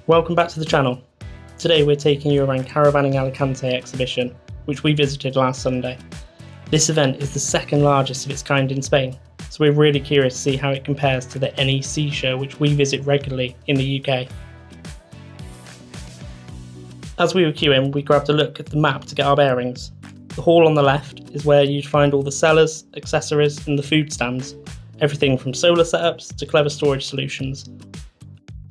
Welcome back to the channel. Today we're taking you around Caravanning Alicante exhibition, which we visited last Sunday. This event is the second largest of its kind in Spain, so we're really curious to see how it compares to the NEC show, which we visit regularly in the UK. As we were queuing, we grabbed a look at the map to get our bearings. The hall on the left is where you'd find all the sellers, accessories and the food stands, everything from solar setups to clever storage solutions.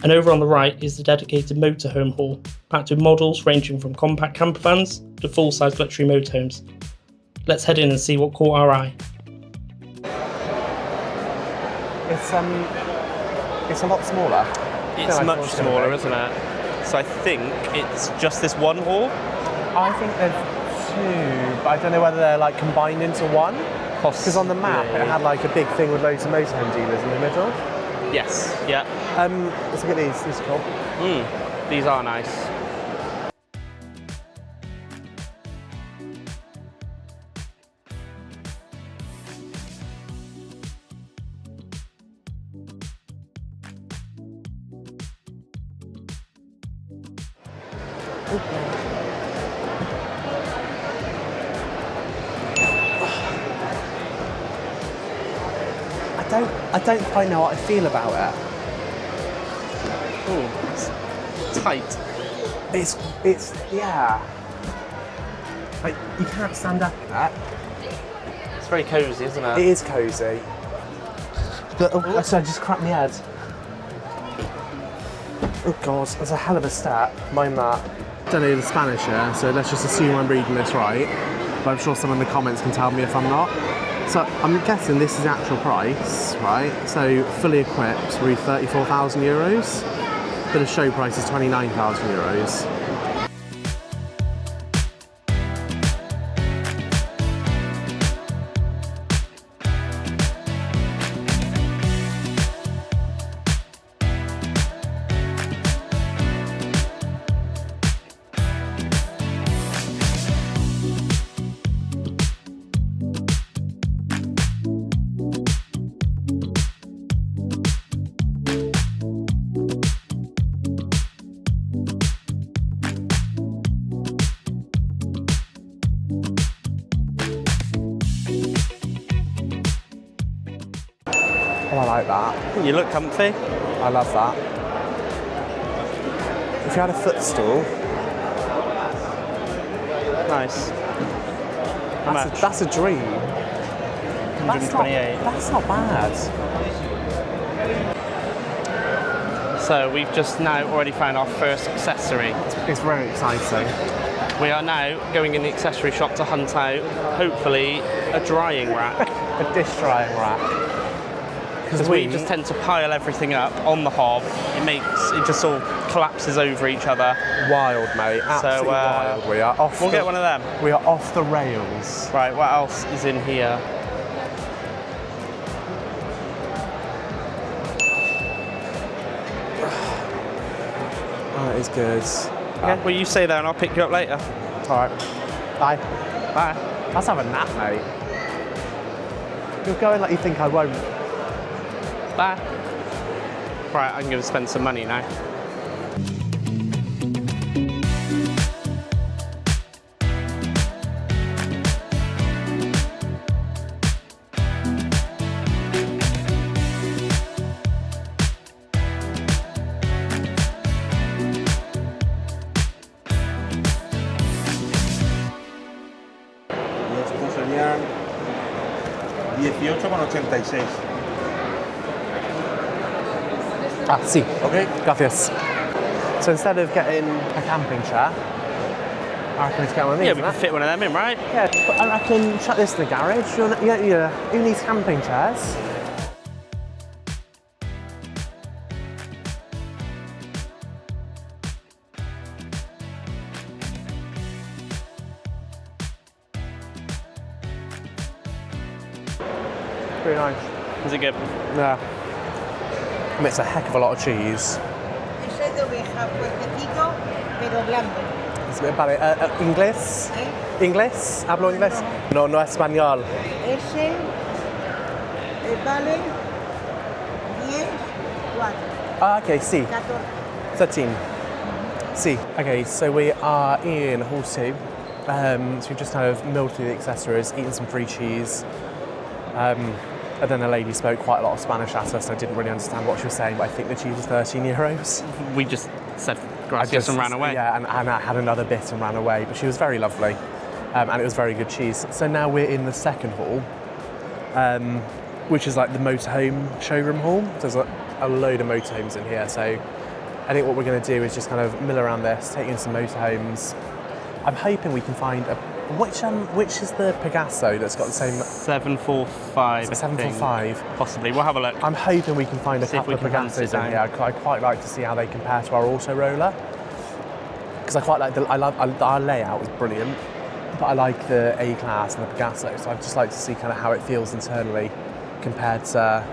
And over on the right is the dedicated motorhome hall, packed with models ranging from compact campervans to full-size luxury motorhomes. Let's head in and see what caught our eye. It's a lot smaller. It's much smaller, isn't it? So I think it's just this one hall? I think there's two, but I don't know whether they're like combined into one. Because on the map it had like a big thing with loads of motorhome dealers in the middle. Yes, yeah. Let's look at these. These are cool. These are nice. I don't quite know what I feel about it. Oh, it's tight. It's yeah. Like you can't stand up in that. It's very cosy, isn't it? It is cosy. But so I just cracked my head. Oh god, that's a hell of a stat. Mind that. I don't know the Spanish here, so let's just assume I'm reading this right. But I'm sure someone in the comments can tell me if I'm not. So I'm guessing this is actual price, right? So fully equipped, we're 34,000 euros, but the show price is 29,000 euros. Oh, I like that. You look comfy. I love that. If you had a footstool, Nice. that's a dream. 128. That's not bad. So we've just now already found our first accessory. It's very exciting. We are now going in the accessory shop to hunt out, hopefully, a drying rack. A dish drying rack. Because we just tend to pile everything up on the hob. It just all collapses over each other. Wild, mate. Absolutely wild. We are off. We'll get one of them. We are off the rails. Right, what else is in here? Oh, it is good. Okay, well, you stay there and I'll pick you up later. All right. Bye. Bye. Let's have a nap, mate. You're going like you think I won't. Bye. Right, I'm going to spend some money now. Estos serían 18,86. Ah, sí. Okay. Gracias. So instead of getting a camping chair, I reckon it's get one of these. Yeah, we can fit one of them in, right? Yeah, but I reckon chuck this in the garage. Who needs camping chairs? Pretty nice. Is it good? Yeah. I mean, it's a heck of a lot of cheese. Ese es de oveja, fuertecito, pero blando. Vale, ¿inglés? ¿Inglés? ¿Hablo inglés? No, no español. Ese vale 10, 4, Ah, ok, sí. 14. 13. See, okay, so we are in hall 2. So we've just kind of milled through the accessories, eaten some free cheese. And then a lady spoke quite a lot of Spanish at us. I didn't really understand what she was saying, but I think the cheese was €13. We just said gracias and ran away. Yeah, and I had another bit and ran away, but she was very lovely. And it was very good cheese. So now we're in the second hall, which is like the motorhome showroom hall. There's a load of motorhomes in here. So I think what we're going to do is just kind of mill around this, take in some motorhomes. I'm hoping we can find which is the Pegaso that's got the same 745. 745. Possibly. We'll have a look. I'm hoping we can find a couple of Pegasos in here. I quite like to see how they compare to our auto roller, because I quite like our layout was brilliant, but I like the A class and the Pegaso. So I'd just like to see kind of how it feels internally compared to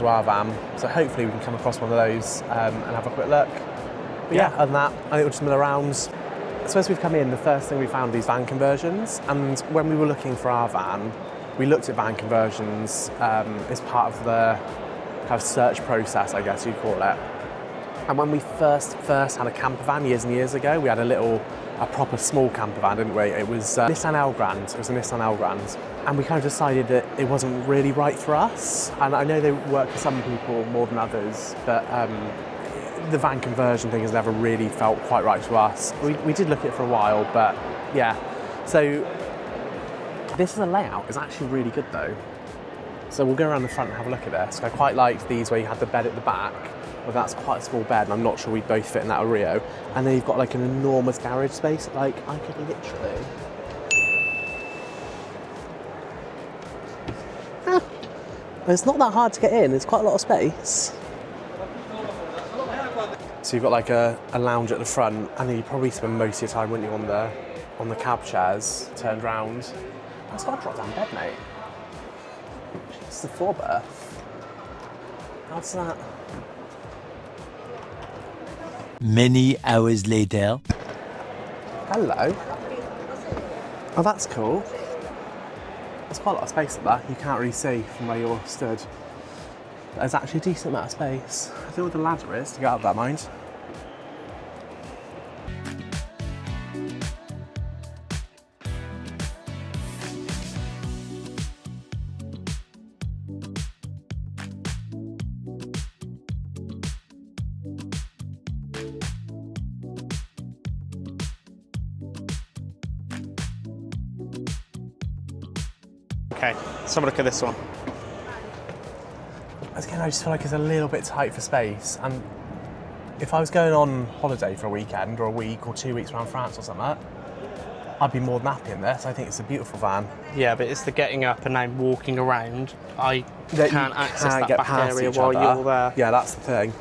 our van. So hopefully we can come across one of those and have a quick look. But yeah, other than that, I think we'll just mill around. So as we've come in, the first thing we found these van conversions, and when we were looking for our van, we looked at van conversions as part of the kind of search process, I guess you'd call it. And when we first had a camper van years and years ago, we had a proper small camper van, didn't we? It was Nissan Elgrand. It was a Nissan Elgrand. And we kind of decided that it wasn't really right for us. And I know they work for some people more than others, but the van conversion thing has never really felt quite right to us. We did look at it for a while, but yeah. So this is a layout. It's actually really good though. So we'll go around the front and have a look at this. I quite liked these where you had the bed at the back. Well, that's quite a small bed, and I'm not sure we'd both fit in that Rio. And then you've got like an enormous garage space. Like I could literally. It's not that hard to get in. There's quite a lot of space. So you've got like a lounge at the front, and then you probably spend most of your time, wouldn't you, on the cab chairs, turned round. That's got a drop down bed, mate. It's the 4-berth. How's that? Many hours later. Hello. Oh, that's cool. There's quite a lot of space up there. You can't really see from where you're stood. There's actually a decent amount of space. I don't know what the ladder is to get out of that, mind. Okay, let's have a look at this one. Again, I just feel like it's a little bit tight for space, and if I was going on holiday for a weekend or a week or 2 weeks around France or something, I'd be more than happy in this. I think it's a beautiful van. Yeah, but it's the getting up and now walking around. I can't access that back area while you're there. Yeah, that's the thing.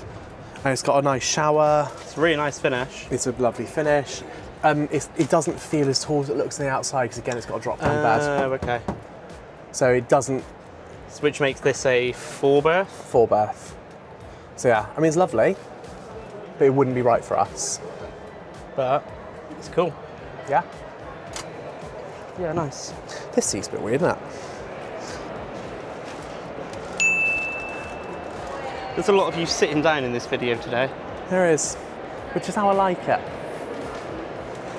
And it's got a nice shower. It's a really nice finish. It's a lovely finish. It doesn't feel as tall as it looks on the outside, because again, it's got a drop-down bed. Oh, okay. So it doesn't. Which makes this a 4-berth? 4-berth. So yeah, I mean, it's lovely, but it wouldn't be right for us. But it's cool. Yeah? Yeah, nice. This seat's a bit weird, isn't it? There's a lot of you sitting down in this video today. There is, which is how I like it.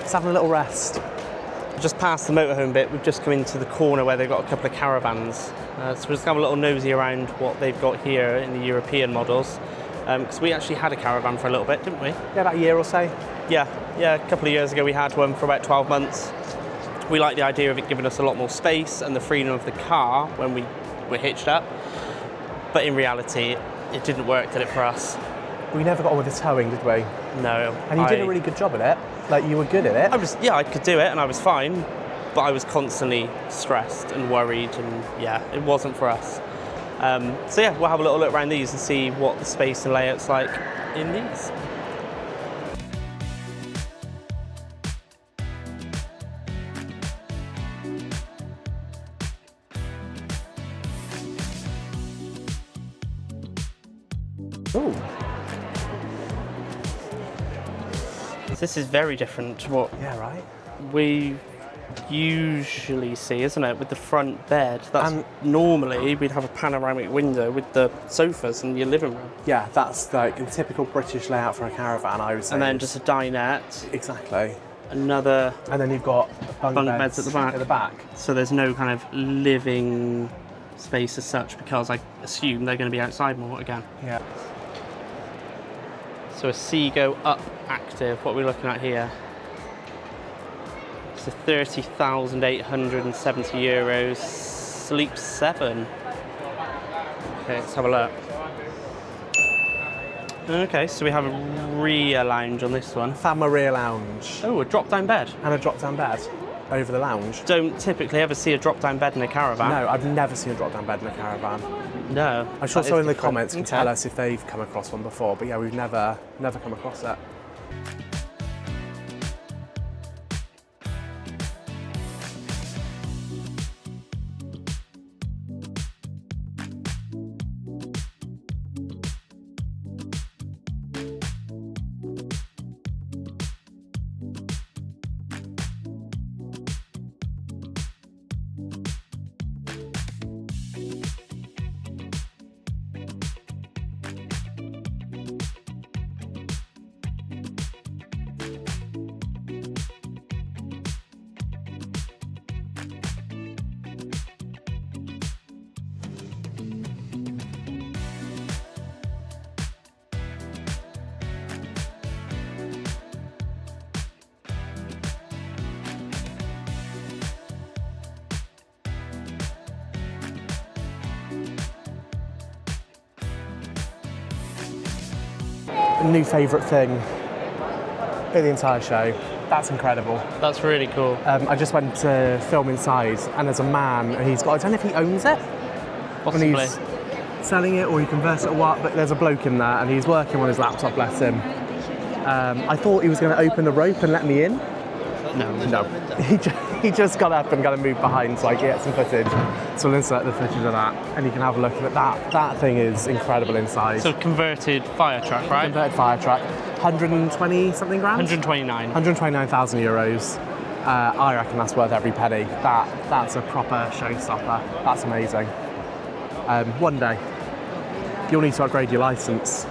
Just having a little rest. Just past the motorhome bit, we've just come into the corner where they've got a couple of caravans. So we'll just have a little nosy around what they've got here in the European models. Because we actually had a caravan for a little bit, didn't we? Yeah, about a year or so. Yeah, a couple of years ago we had one for about 12 months. We like the idea of it giving us a lot more space and the freedom of the car when we were hitched up. But in reality, it didn't work, did it, for us? We never got on with the towing, did we? No. And you did a really good job at it. Like, you were good at it. I could do it and I was fine, but I was constantly stressed and worried, and yeah, it wasn't for us. So yeah, we'll have a little look around these and see what the space and layout's like in these. Ooh. This is very different to what Yeah, right. we usually see, isn't it, with the front bed. That's normally we'd have a panoramic window with the sofas in your living room. Yeah, that's like a typical British layout for a caravan, I would say. And then just a dinette. Exactly. Another. And then you've got bunk beds at the back. At the back. So there's no kind of living space as such, because I assume they're going to be outside more again. Yeah. So a Seago Up Active, what are we looking at here? It's a 30,870 euros, sleep 7. Okay, let's have a look. Okay, so we have a rear lounge on this one. Family rear lounge. Oh, a drop-down bed. And a drop-down bed over the lounge. Don't typically ever see a drop-down bed in a caravan. No, I've never seen a drop-down bed in a caravan. No. I'm sure someone in the comments can Okay. tell us if they've come across one before, but yeah, we've never come across it. New favourite thing in the entire show. That's incredible. That's really cool. I just went to film inside, and there's a man, and he's got, I don't know if he owns it, Possibly. and he's selling it or he converts it or what, but there's a bloke in there, and he's working on his laptop, bless him. I thought he was going to open the rope and let me in. No. He just got up and got to move behind so I can get some footage. So we'll insert the footage of that, and you can have a look at it. That thing is incredible inside. So converted fire truck, right? Converted fire truck, 120 something grand? 129. 129,000 euros. I reckon that's worth every penny. That's a proper showstopper. That's amazing. One day, you'll need to upgrade your license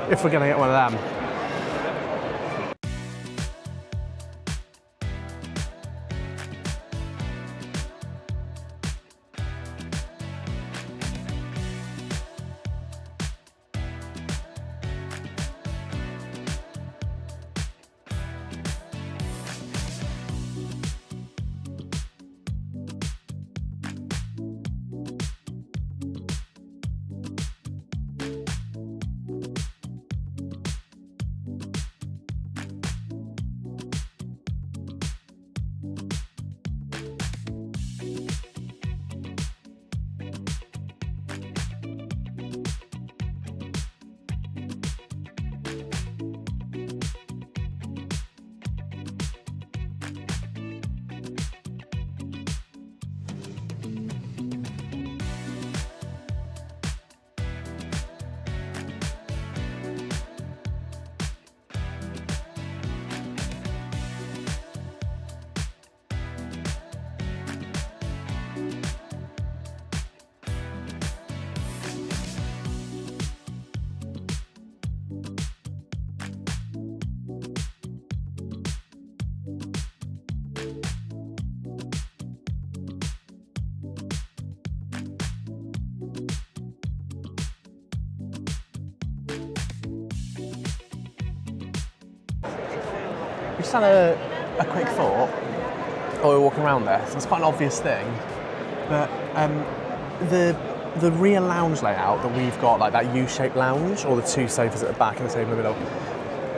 if we're going to get one of them. We just had a quick thought while we were walking around there. So it's quite an obvious thing, but the rear lounge layout that we've got, like that U-shaped lounge, or the two sofas at the back and the table in the middle,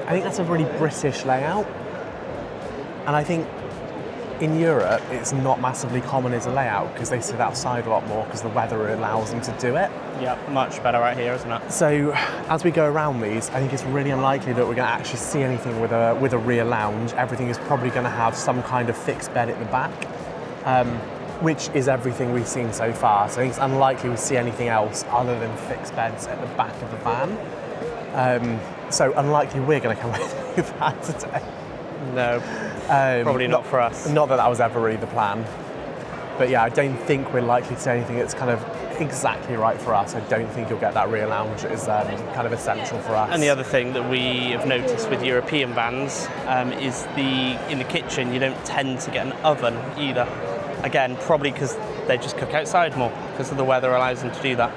I think that's a really British layout. And I think in Europe, it's not massively common as a layout because they sit outside a lot more because the weather allows them to do it. Yeah, much better right here, isn't it? So as we go around these, I think it's really unlikely that we're going to actually see anything with a rear lounge. Everything is probably going to have some kind of fixed bed at the back, which is everything we've seen so far. So I think it's unlikely we see anything else other than fixed beds at the back of the van. So unlikely we're going to come with that today. No, probably not for us. Not that that was ever really the plan. But yeah, I don't think we're likely to see anything that's kind of exactly right for us. I don't think you'll get that rear lounge. It's kind of essential for us. And the other thing that we have noticed with European vans is in the kitchen you don't tend to get an oven either. Again, probably because they just cook outside more because of the weather allows them to do that.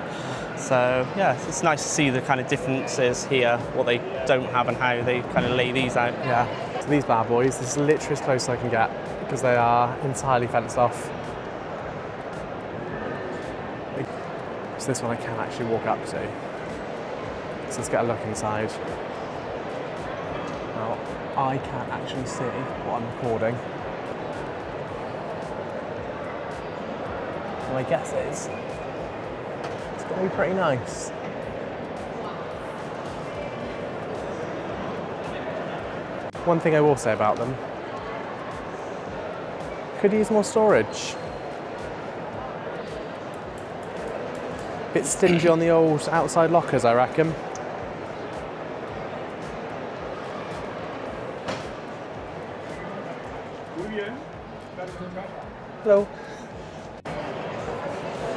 So yeah, it's nice to see the kind of differences here, what they don't have and how they kind of lay these out. Yeah, so these bad boys, this is literally as close as I can get because they are entirely fenced off. So this one I can actually walk up to. So let's get a look inside. Now, I can't actually see what I'm recording. My guess is it's going to be pretty nice. One thing I will say about them, could use more storage. Bit stingy on the old outside lockers, I reckon. Hello.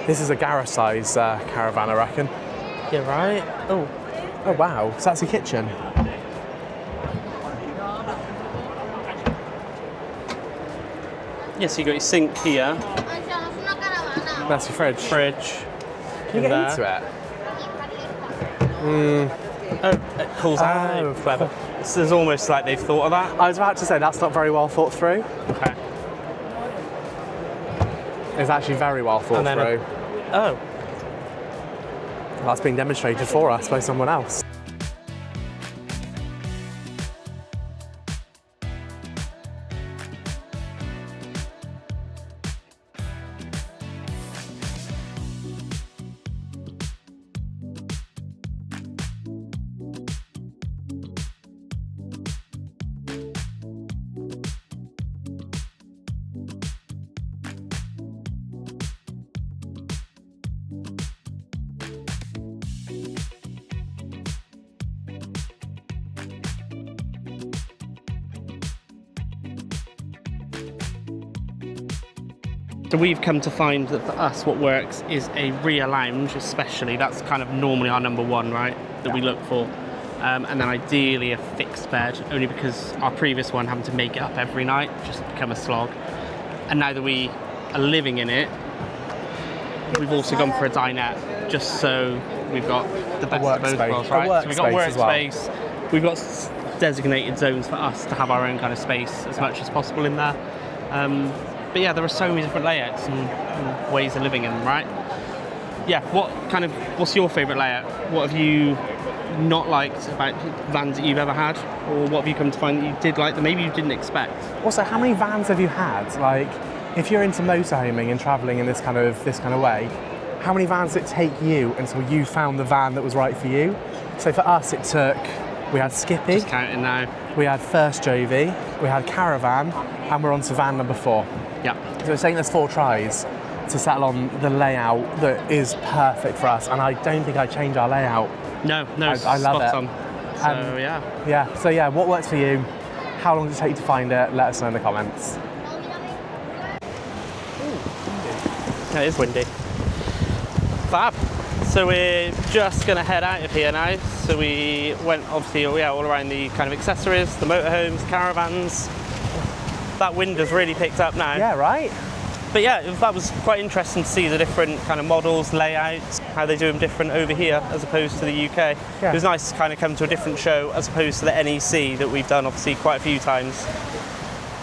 This is a garage-size caravan, I reckon. Yeah, right. Oh wow, so that's a kitchen. Yeah, so you got your sink here. That's your fridge. Can you get into it? Oh, it pulls out. Clever. This is almost like they've thought of that. I was about to say that's not very well thought through. Okay. It's actually very well thought through. Oh. That's being demonstrated for us by someone else. So we've come to find that for us what works is a rear lounge especially. That's kind of normally our number one, right, that we look for. And then ideally a fixed bed, only because our previous one having to make it up every night just become a slog. And now that we are living in it, we've also gone for a dinette, just so we've got the best of both worlds, right? So we've got workspace, we've got designated zones for us to have our own kind of space as much as possible in there. But yeah, there are so many different layouts and ways of living in them, right? Yeah, what's your favourite layout? What have you not liked about vans that you've ever had? Or what have you come to find that you did like that maybe you didn't expect? Also, how many vans have you had? Like, if you're into motorhoming and travelling in this kind of way, how many vans did it take you until you found the van that was right for you? So for us, we had Skippy. Just counting now. We had First Jovi, we had Caravan, and we're on to van number 4. Yeah. So it's taken us 4 tries to settle on the layout that is perfect for us, and I don't think I'd change our layout. No, I love it. On. So yeah. Yeah, so yeah, what works for you? How long does it take to find it? Let us know in the comments. It is windy. Fab. So we're just going to head out of here now. So we went obviously all around the kind of accessories, the motorhomes, caravans. That wind has really picked up now. Yeah, right? But yeah, that was quite interesting to see the different kind of models, layouts, how they do them different over here as opposed to the UK. Yeah. It was nice to kind of come to a different show as opposed to the NEC that we've done obviously quite a few times.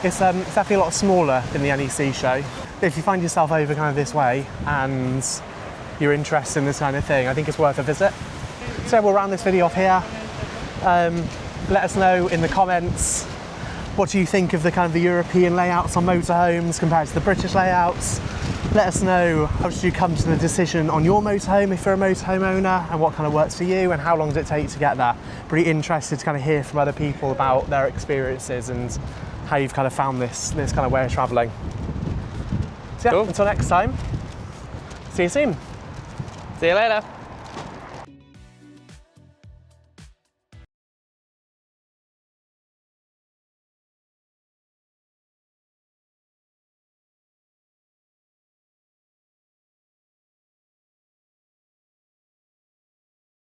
It's definitely a lot smaller than the NEC show. But if you find yourself over kind of this way and you're interested in this kind of thing, I think it's worth a visit. So we'll round this video off here. Let us know in the comments, what do you think of the kind of the European layouts on motorhomes compared to the British layouts? Let us know how did you come to the decision on your motorhome if you're a motorhome owner, and what kind of works for you, and how long did it take to get there? Pretty interested to kind of hear from other people about their experiences and how you've kind of found this kind of way of travelling. So yeah, cool. Until next time, see you soon. See you later.